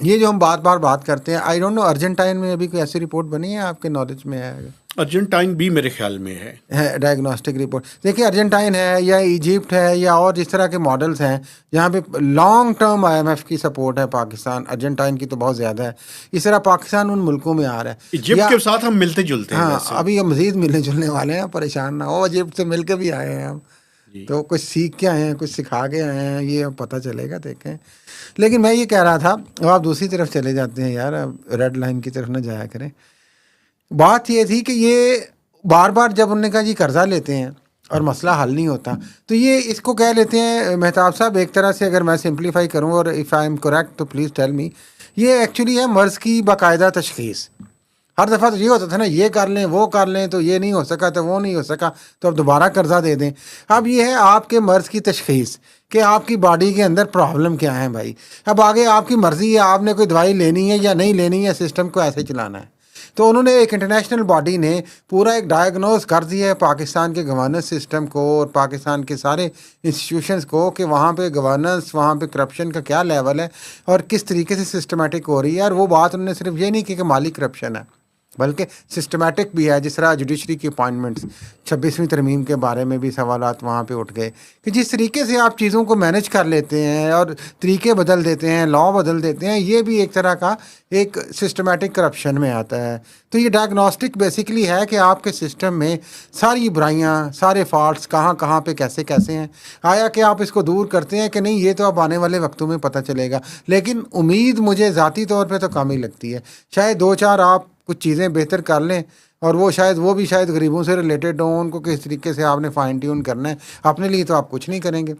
یہ جو ہم بات کرتے ہیں، آئی ڈونٹ نو ارجنٹائن میں ابھی کوئی ایسی رپورٹ بنی ہے آپ کے نالج میں ہے؟ ارجنٹائن بھی میرے خیال میں ہے ڈائگنوسٹک رپورٹ. دیکھیے ارجنٹائن ہے یا ایجپٹ ہے یا اور جس طرح کے ماڈلز ہیں جہاں پہ long term I M F کی سپورٹ ہے پاکستان، ارجنٹائن کی تو بہت زیادہ ہے. اس طرح پاکستان ان ملکوں میں آ رہا ہے. ایجپٹ کے ساتھ ہم ملتے جلتے ہیں ہاں ویسے. ابھی ہم مزید ملنے جلنے والے ہیں، پریشان نہ ہو. ایجپٹ سے مل کے بھی آئے ہیں ہم، تو کچھ سیکھ کے آئے ہیں، کچھ سکھا کے آئے ہیں، یہ اب پتہ چلے گا، دیکھیں. لیکن میں یہ کہہ رہا تھا، اب آپ دوسری طرف چلے جاتے ہیں یار، ریڈ لائن کی طرف نہ جایا کریں. بات یہ تھی کہ یہ بار بار جب انہوں نے کہا جی قرضہ لیتے ہیں اور مسئلہ حل نہیں ہوتا، تو یہ اس کو کہہ لیتے ہیں مہتاب صاحب ایک طرح سے، اگر میں سمپلیفائی کروں اور اف آئی ایم کریکٹ تو پلیز ٹیل می، یہ ایکچولی ہے مرض کی باقاعدہ تشخیص. ہر دفعہ تو یہ ہوتا تھا نا، یہ کر لیں وہ کر لیں، تو یہ نہیں ہو سکا تو وہ نہیں ہو سکا تو اب دوبارہ قرضہ دے دیں. اب یہ ہے آپ کے مرض کی تشخیص کہ آپ کی باڈی کے اندر پرابلم کیا ہے بھائی. اب آگے آپ کی مرضی ہے، آپ نے کوئی دوائی لینی ہے یا نہیں لینی ہے، سسٹم کو ایسے چلانا ہے. تو انہوں نے ایک انٹرنیشنل باڈی نے پورا ایک ڈائگنوز کر دیا ہے پاکستان کے گورننس سسٹم کو اور پاکستان کے سارے انسٹیٹیوشنز کو کہ وہاں پہ گورننس، وہاں پہ کرپشن کا کیا لیول ہے اور کس طریقے سے سسٹمیٹک ہو رہی ہے. اور وہ بات انہوں نے صرف یہ نہیں کی کہ مالی کرپشن ہے، بلکہ سسٹمیٹک بھی ہے. جس طرح جوڈیشری کی اپائنٹمنٹس 26ویں ترمیم کے بارے میں بھی سوالات وہاں پہ اٹھ گئے کہ جس طریقے سے آپ چیزوں کو مینج کر لیتے ہیں اور طریقے بدل دیتے ہیں، لا بدل دیتے ہیں، یہ بھی ایک طرح کا ایک سسٹمیٹک کرپشن میں آتا ہے. تو یہ ڈائگنوسٹک بیسیکلی ہے کہ آپ کے سسٹم میں ساری برائیاں، سارے فالٹس کہاں پہ کیسے ہیں، آیا کہ آپ اس کو دور کرتے ہیں کہ نہیں، یہ تو اب آنے والے وقتوں میں پتہ چلے گا. لیکن امید مجھے ذاتی طور پہ تو کم ہی لگتی ہے. شاید 2-4 آپ کچھ چیزیں بہتر کر لیں، اور وہ بھی شاید غریبوں سے ریلیٹڈ ہوں، ان کو کس طریقے سے آپ نے فائن ٹیون کرنا ہے. اپنے لیے تو آپ کچھ نہیں کریں گے.